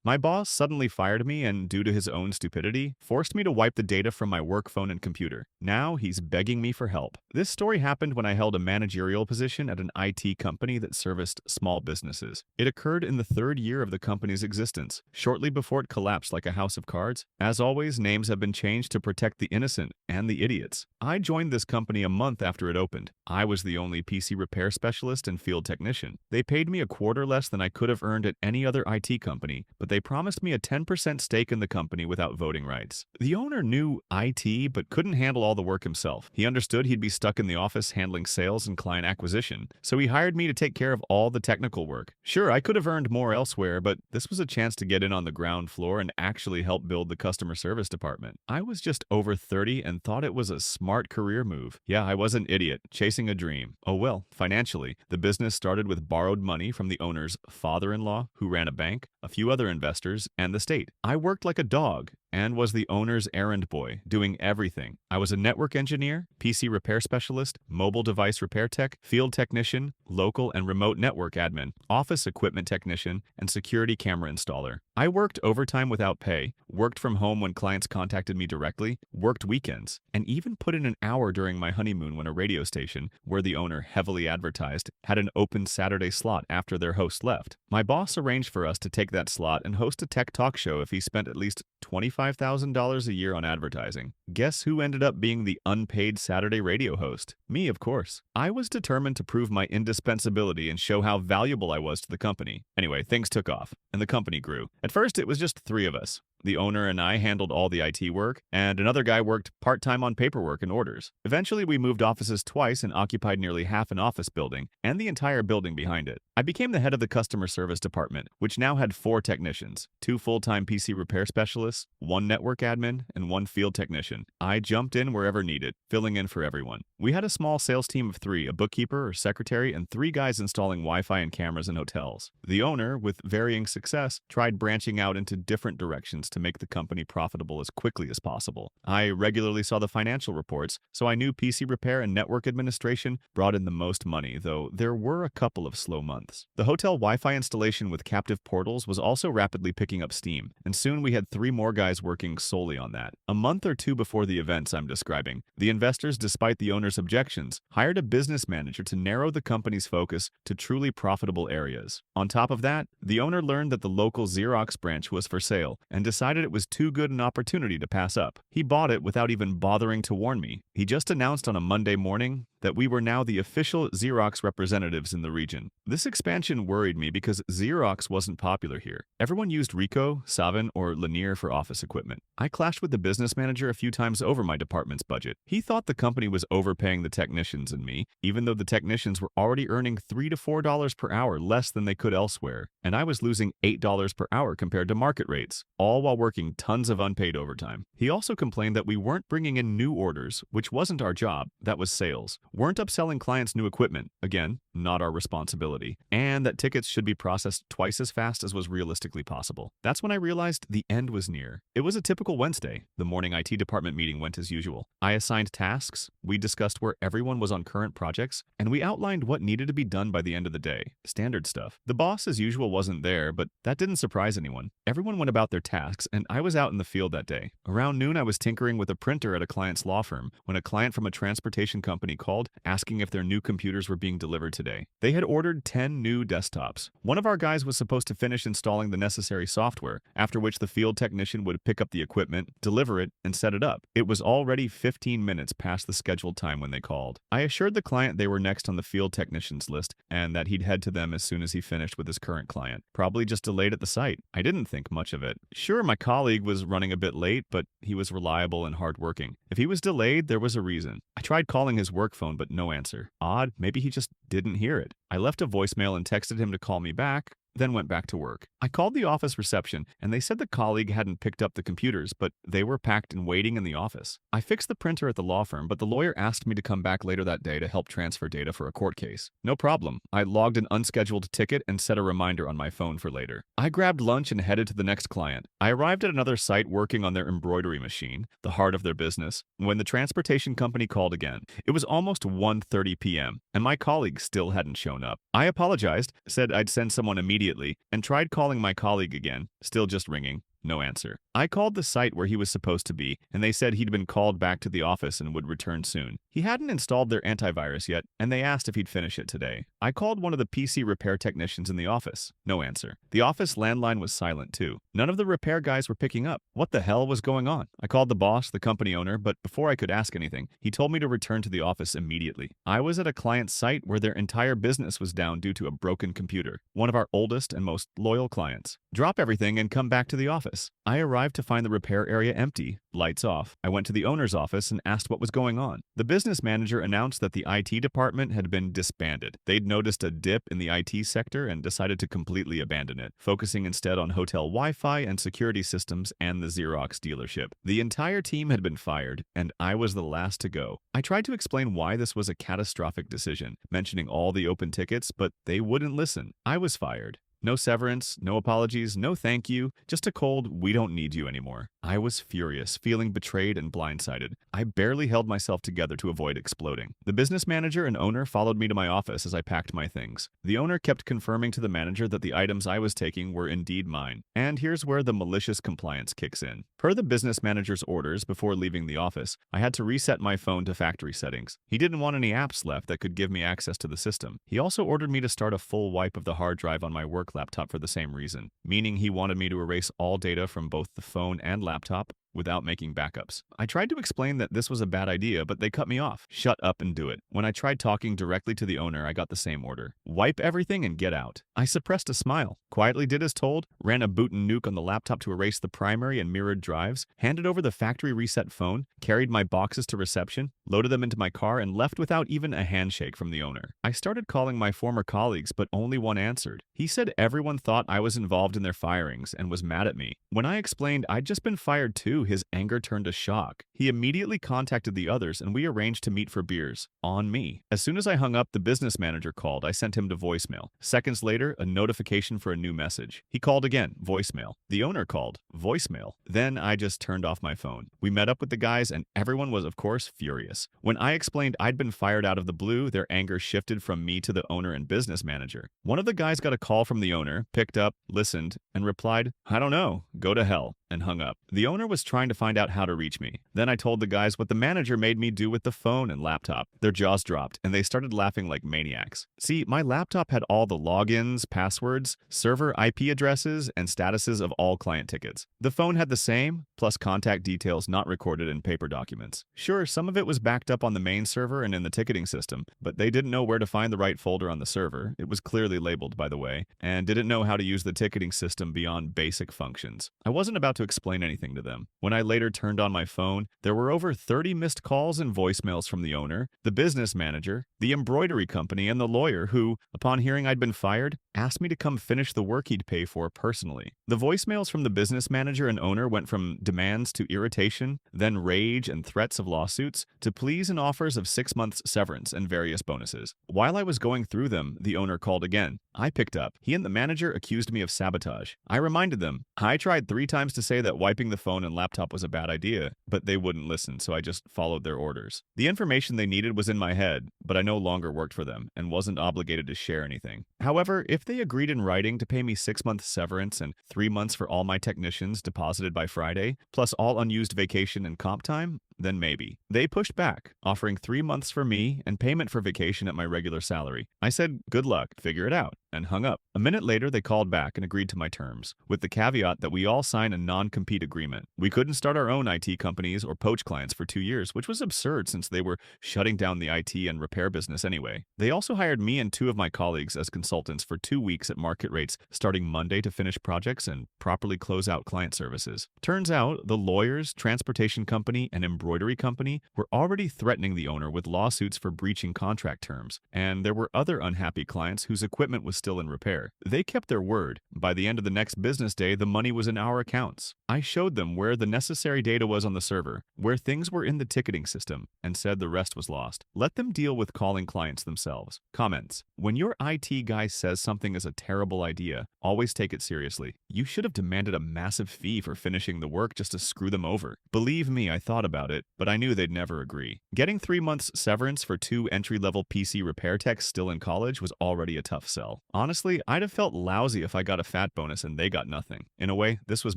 My boss suddenly fired me and, due to his own stupidity, forced me to wipe the data from my work phone and computer. Now he's begging me for help. This story happened when I held a managerial position at an IT company that serviced small businesses. It occurred in the third year of the company's existence, shortly before it collapsed like a house of cards. As always, names have been changed to protect the innocent and the idiots. I joined this company a month after it opened. I was the only PC repair specialist and field technician. They paid me a quarter less than I could have earned at any other IT company, but they promised me a 10% stake in the company without voting rights. The owner knew IT but couldn't handle all the work himself. He understood he'd be stuck in the office handling sales and client acquisition, so he hired me to take care of all the technical work. Sure, I could have earned more elsewhere, but this was a chance to get in on the ground floor and actually help build the customer service department. I was just over 30 and thought it was a smart career move. Yeah, I was an idiot, chasing a dream. Oh well, financially, the business started with borrowed money from the owner's father-in-law, who ran a bank, a few other investors, and the state. I worked like a dog and was the owner's errand boy, doing everything. I was a network engineer, PC repair specialist, mobile device repair tech, field technician, local and remote network admin, office equipment technician, and security camera installer. I worked overtime without pay, worked from home when clients contacted me directly, worked weekends, and even put in an hour during my honeymoon when a radio station, where the owner heavily advertised, had an open Saturday slot after their host left. My boss arranged for us to take that slot and host a tech talk show if he spent at least $25,000 a year on advertising. Guess who ended up being the unpaid Saturday radio host? Me, of course. I was determined to prove my indispensability and show how valuable I was to the company. Anyway, things took off, and the company grew. At first, it was just three of us. The owner and I handled all the IT work, and another guy worked part-time on paperwork and orders. Eventually, we moved offices twice and occupied nearly half an office building and the entire building behind it. I became the head of the customer service department, which now had 4 technicians, 2 full-time PC repair specialists, 1 network admin, and 1 field technician. I jumped in wherever needed, filling in for everyone. We had a small sales team of 3, a bookkeeper or secretary, and 3 guys installing Wi-Fi and cameras in hotels. The owner, with varying success, tried branching out into different directions to make the company profitable as quickly as possible. I regularly saw the financial reports, so I knew PC repair and network administration brought in the most money, though there were a couple of slow months. The hotel Wi-Fi installation with captive portals was also rapidly picking up steam, and soon we had 3 more guys working solely on that. A month or 2 before the events I'm describing, the investors, despite the owner's objections, hired a business manager to narrow the company's focus to truly profitable areas. On top of that, the owner learned that the local Xerox branch was for sale and decided it was too good an opportunity to pass up. He bought it without even bothering to warn me. He just announced on a Monday morning that we were now the official Xerox representatives in the region. This expansion worried me because Xerox wasn't popular here. Everyone used Ricoh, Savin, or Lanier for office equipment. I clashed with the business manager a few times over my department's budget. He thought the company was overpaying the technicians and me, even though the technicians were already earning $3 to $4 per hour less than they could elsewhere, and I was losing $8 per hour compared to market rates, all while working tons of unpaid overtime. He also complained that we weren't bringing in new orders, which wasn't our job, that was sales, weren't upselling clients new equipment, again, not our responsibility, and that tickets should be processed twice as fast as was realistically possible. That's when I realized the end was near. It was a typical Wednesday. The morning IT department meeting went as usual. I assigned tasks, we discussed where everyone was on current projects, and we outlined what needed to be done by the end of the day. Standard stuff. The boss, as usual, wasn't there, but that didn't surprise anyone. Everyone went about their tasks, and I was out in the field that day. Around noon, I was tinkering with a printer at a client's law firm when a client from a transportation company called, asking if their new computers were being delivered today. They had ordered 10 new desktops. One of our guys was supposed to finish installing the necessary software, after which the field technician would pick up the equipment, deliver it, and set it up. It was already 15 minutes past the scheduled time when they called. I assured the client they were next on the field technician's list and that he'd head to them as soon as he finished with his current client. Probably just delayed at the site. I didn't think much of it. Sure, my colleague was running a bit late, but he was reliable and hardworking. If he was delayed, there was a reason. I tried calling his work phone, but no answer. Odd, maybe he just didn't hear it. I left a voicemail and texted him to call me back, then went back to work. I called the office reception, and they said the colleague hadn't picked up the computers, but they were packed and waiting in the office. I fixed the printer at the law firm, but the lawyer asked me to come back later that day to help transfer data for a court case. No problem. I logged an unscheduled ticket and set a reminder on my phone for later. I grabbed lunch and headed to the next client. I arrived at another site working on their embroidery machine, the heart of their business, when the transportation company called again. It was almost 1:30 p.m., and my colleague still hadn't shown up. I apologized, said I'd send someone immediately immediately and tried calling my colleague again, still just ringing. No answer. I called the site where he was supposed to be, and they said he'd been called back to the office and would return soon. He hadn't installed their antivirus yet, and they asked if he'd finish it today. I called one of the PC repair technicians in the office. No answer. The office landline was silent too. None of the repair guys were picking up. What the hell was going on? I called the boss, the company owner, but before I could ask anything, he told me to return to the office immediately. I was at a client's site where their entire business was down due to a broken computer, one of our oldest and most loyal clients. Drop everything and come back to the office. I arrived to find the repair area empty, lights off. I went to the owner's office and asked what was going on. The business manager announced that the IT department had been disbanded. They'd noticed a dip in the IT sector and decided to completely abandon it, focusing instead on hotel Wi-Fi and security systems and the Xerox dealership. The entire team had been fired, and I was the last to go. I tried to explain why this was a catastrophic decision, mentioning all the open tickets, but they wouldn't listen. I was fired. No severance, no apologies, no thank you, just a cold, we don't need you anymore. I was furious, feeling betrayed and blindsided. I barely held myself together to avoid exploding. The business manager and owner followed me to my office as I packed my things. The owner kept confirming to the manager that the items I was taking were indeed mine. And here's where the malicious compliance kicks in. Per the business manager's orders before leaving the office, I had to reset my phone to factory settings. He didn't want any apps left that could give me access to the system. He also ordered me to start a full wipe of the hard drive on my work laptop for the same reason, meaning he wanted me to erase all data from both the phone and laptop without making backups. I tried to explain that this was a bad idea, but they cut me off. Shut up and do it. When I tried talking directly to the owner, I got the same order. Wipe everything and get out. I suppressed a smile, quietly did as told, ran a boot and nuke on the laptop to erase the primary and mirrored drives, handed over the factory reset phone, carried my boxes to reception, loaded them into my car, and left without even a handshake from the owner. I started calling my former colleagues, but only one answered. He said everyone thought I was involved in their firings and was mad at me. When I explained I'd just been fired too, his anger turned to shock. He immediately contacted the others and we arranged to meet for beers. On me. As soon as I hung up, the business manager called. I sent him to voicemail. Seconds later, a notification for a new message. He called again, voicemail. The owner called, voicemail. Then I just turned off my phone. We met up with the guys and everyone was, of course, furious. When I explained I'd been fired out of the blue, their anger shifted from me to the owner and business manager. One of the guys got a call from the owner, picked up, listened, and replied, "I don't know, go to hell," and hung up. The owner was trying to find out how to reach me. Then I told the guys what the manager made me do with the phone and laptop. Their jaws dropped, and they started laughing like maniacs. See, my laptop had all the logins, passwords, server IP addresses, and statuses of all client tickets. The phone had the same, plus contact details not recorded in paper documents. Sure, some of it was backed up on the main server and in the ticketing system, but they didn't know where to find the right folder on the server. It was clearly labeled, by the way, and didn't know how to use the ticketing system beyond basic functions. I wasn't about to explain anything to them. When I later turned on my phone, there were over 30 missed calls and voicemails from the owner, the business manager, the embroidery company, and the lawyer who, upon hearing I'd been fired, asked me to come finish the work he'd pay for personally. The voicemails from the business manager and owner went from demands to irritation, then rage and threats of lawsuits, to pleas and offers of 6 months severance and various bonuses. While I was going through them, the owner called again. I picked up. He and the manager accused me of sabotage. I reminded them. I tried 3 times to say that wiping the phone and laptop was a bad idea, but they wouldn't listen, so I just followed their orders. The information they needed was in my head, but I no longer worked for them and wasn't obligated to share anything. However, if they agreed in writing to pay me 6 months severance and 3 months for all my technicians deposited by Friday, plus all unused vacation and comp time, then maybe. They pushed back, offering 3 months for me and payment for vacation at my regular salary. I said, good luck, figure it out, and hung up. A minute later, they called back and agreed to my terms, with the caveat that we all sign a non-compete agreement. We couldn't start our own IT companies or poach clients for 2 years, which was absurd since they were shutting down the IT and repair business anyway. They also hired me and 2 of my colleagues as consultants for 2 weeks at market rates, starting Monday to finish projects and properly close out client services. Turns out, the lawyers, transportation company, and embroidery company were already threatening the owner with lawsuits for breaching contract terms, and there were other unhappy clients whose equipment was still in repair. They kept their word. By the end of the next business day, the money was in our accounts. I showed them where the necessary data was on the server, where things were in the ticketing system, and said the rest was lost. Let them deal with calling clients themselves. Comments. When your IT guy says something is a terrible idea, always take it seriously. You should have demanded a massive fee for finishing the work just to screw them over. Believe me, I thought about it. it, but I knew they'd never agree. Getting 3 months severance for 2 entry-level PC repair techs still in college was already a tough sell. Honestly, I'd have felt lousy if I got a fat bonus and they got nothing. In a way, this was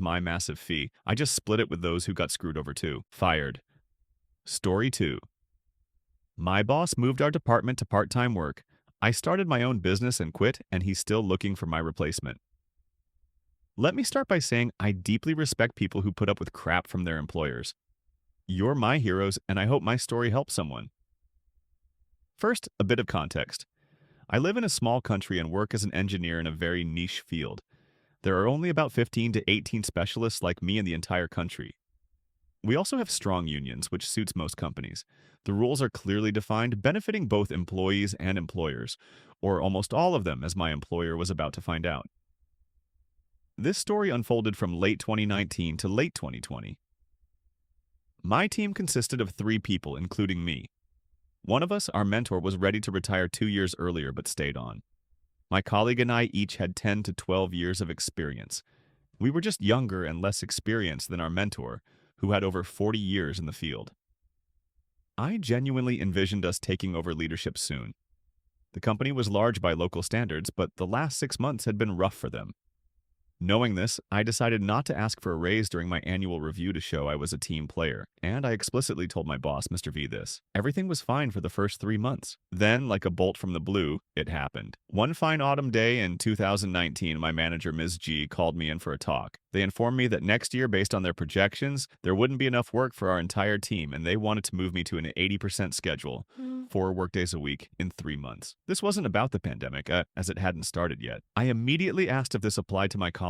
my massive fee. I just split it with those who got screwed over too. Fired. Story 2. My boss moved our department to part-time work. I started my own business and quit, and he's still looking for my replacement. Let me start by saying I deeply respect people who put up with crap from their employers. You're my heroes, and I hope my story helps someone. First, a bit of context. I live in a small country and work as an engineer in a very niche field. There are only about 15 to 18 specialists like me in the entire country. We also have strong unions, which suits most companies. The rules are clearly defined, benefiting both employees and employers, or almost all of them, as my employer was about to find out. This story unfolded from late 2019 to late 2020. My team consisted of 3 people, including me. One of us, our mentor, was ready to retire 2 years earlier but stayed on. My colleague and I each had 10 to 12 years of experience. We were just younger and less experienced than our mentor, who had over 40 years in the field. I genuinely envisioned us taking over leadership soon. The company was large by local standards, but the last 6 months had been rough for them. Knowing this, I decided not to ask for a raise during my annual review to show I was a team player, and I explicitly told my boss, Mr. V, this. Everything was fine for the first 3 months. Then, like a bolt from the blue, it happened. One fine autumn day in 2019, my manager, Ms. G, called me in for a talk. They informed me that next year, based on their projections, there wouldn't be enough work for our entire team, and they wanted to move me to an 80% schedule, 4 workdays a week, in 3 months. This wasn't about the pandemic, as it hadn't started yet. I immediately asked if this applied to my colleague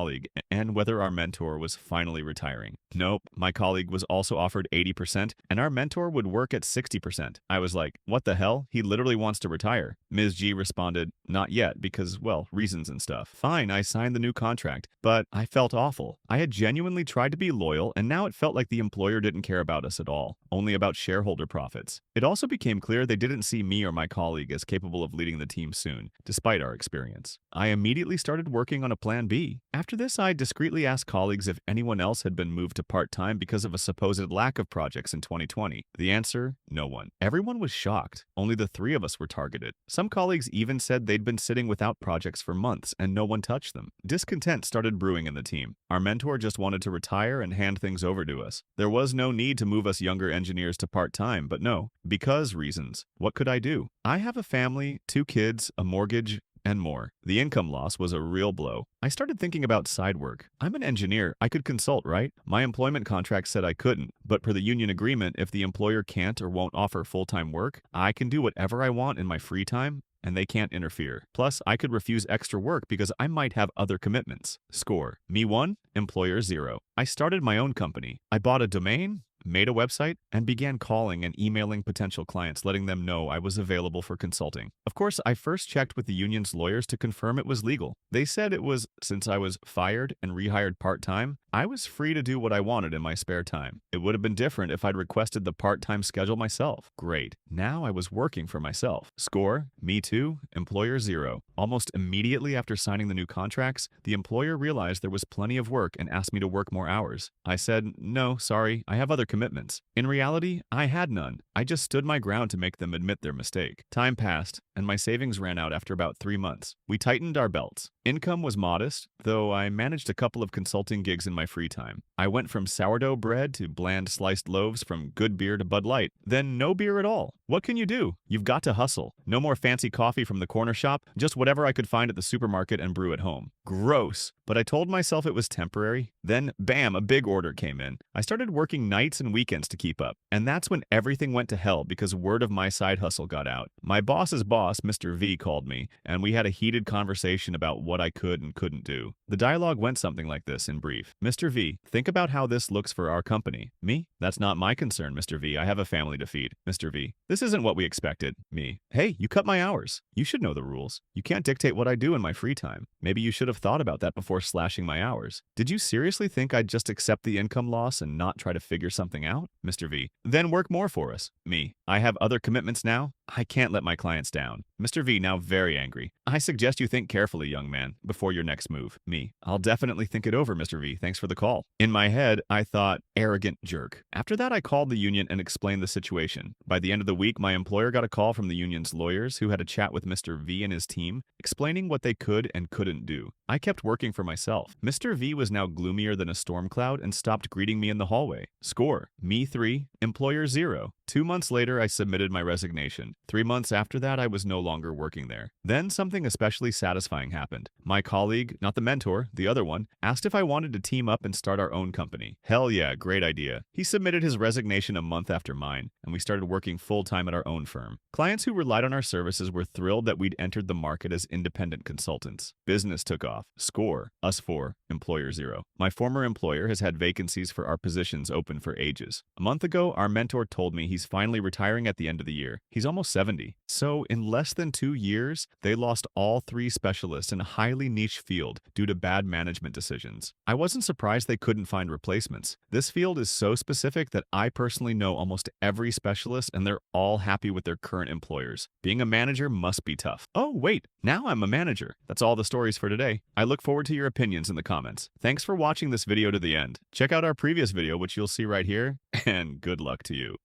and whether our mentor was finally retiring. Nope, my colleague was also offered 80%, and our mentor would work at 60%. I was like, what the hell? He literally wants to retire. Ms. G responded, not yet, because, well, reasons and stuff. Fine, I signed the new contract, but I felt awful. I had genuinely tried to be loyal, and now it felt like the employer didn't care about us at all, only about shareholder profits. It also became clear they didn't see me or my colleague as capable of leading the team soon, despite our experience. I immediately started working on a plan B. After this, I discreetly asked colleagues if anyone else had been moved to part-time because of a supposed lack of projects in 2020. The answer, no one. Everyone was shocked. Only the 3 of us were targeted. Some colleagues even said they'd been sitting without projects for months and no one touched them. Discontent started brewing in the team. Our mentor just wanted to retire and hand things over to us. There was no need to move us younger engineers to part-time, but no, because reasons. What could I do? I have a family, 2 kids, a mortgage, and more. The income loss was a real blow. I started thinking about side work. I'm an engineer. I could consult, right? My employment contract said I couldn't, but per the union agreement, if the employer can't or won't offer full-time work, I can do whatever I want in my free time, and they can't interfere. Plus, I could refuse extra work because I might have other commitments. Score. Me 1, employer 0. I started my own company. I bought a domain, made a website, and began calling and emailing potential clients, letting them know I was available for consulting. Of course, I first checked with the union's lawyers to confirm it was legal. They said it was, since I was fired and rehired part-time, I was free to do what I wanted in my spare time. It would have been different if I'd requested the part-time schedule myself. Great. Now I was working for myself. Score, me 2, employer 0. Almost immediately after signing the new contracts, the employer realized there was plenty of work and asked me to work more hours. I said, no, sorry, I have other commitments. In reality, I had none. I just stood my ground to make them admit their mistake. Time passed, and my savings ran out after about 3 months. We tightened our belts. Income was modest, though I managed a couple of consulting gigs in my free time. I went from sourdough bread to bland sliced loaves, from good beer to Bud Light, then no beer at all. What can you do? You've got to hustle. No more fancy coffee from the corner shop, just whatever I could find at the supermarket and brew at home. Gross. But I told myself it was temporary. Then, bam, a big order came in. I started working nights and weekends to keep up. And that's when everything went to hell because word of my side hustle got out. My boss's boss, Mr. V, called me, and we had a heated conversation about what I could and couldn't do. The dialogue went something like this in brief. Mr. V, think about how this looks for our company. Me? That's not my concern, Mr. V. I have a family to feed. Mr. V, this isn't what we expected. Me, hey, you cut my hours. You should know the rules. You can't dictate what I do in my free time. Maybe you should have thought about that before slashing my hours. Did you seriously think I'd just accept the income loss and not try to figure something out? Mr. V, then work more for us. Me, I have other commitments now. I can't let my clients down. Mr. V, now very angry. I suggest you think carefully, young man, before your next move. Me. I'll definitely think it over, Mr. V. Thanks for the call. In my head, I thought, arrogant jerk. After that, I called the union and explained the situation. By the end of the week, my employer got a call from the union's lawyers who had a chat with Mr. V and his team, explaining what they could and couldn't do. I kept working for myself. Mr. V was now gloomier than a storm cloud and stopped greeting me in the hallway. Score: me 3, employer 0. 2 months later, I submitted my resignation. 3 months after that, I was no longer working there. Then something especially satisfying happened. My colleague, not the mentor, the other one, asked if I wanted to team up and start our own company. Hell yeah, great idea. He submitted his resignation a month after mine, and we started working full-time at our own firm. Clients who relied on our services were thrilled that we'd entered the market as independent consultants. Business took off. Score: us 4, employer 0. My former employer has had vacancies for our positions open for ages. A month ago, our mentor told me he's finally retiring at the end of the year. He's almost 70. So, in less than 2 years, they lost all 3 specialists in a highly niche field due to bad management decisions. I wasn't surprised they couldn't find replacements. This field is so specific that I personally know almost every specialist and they're all happy with their current employers. Being a manager must be tough. Oh, wait, now I'm a manager. That's all the stories for today. I look forward to your opinions in the comments. Thanks for watching this video to the end. Check out our previous video, which you'll see right here, and good luck to you.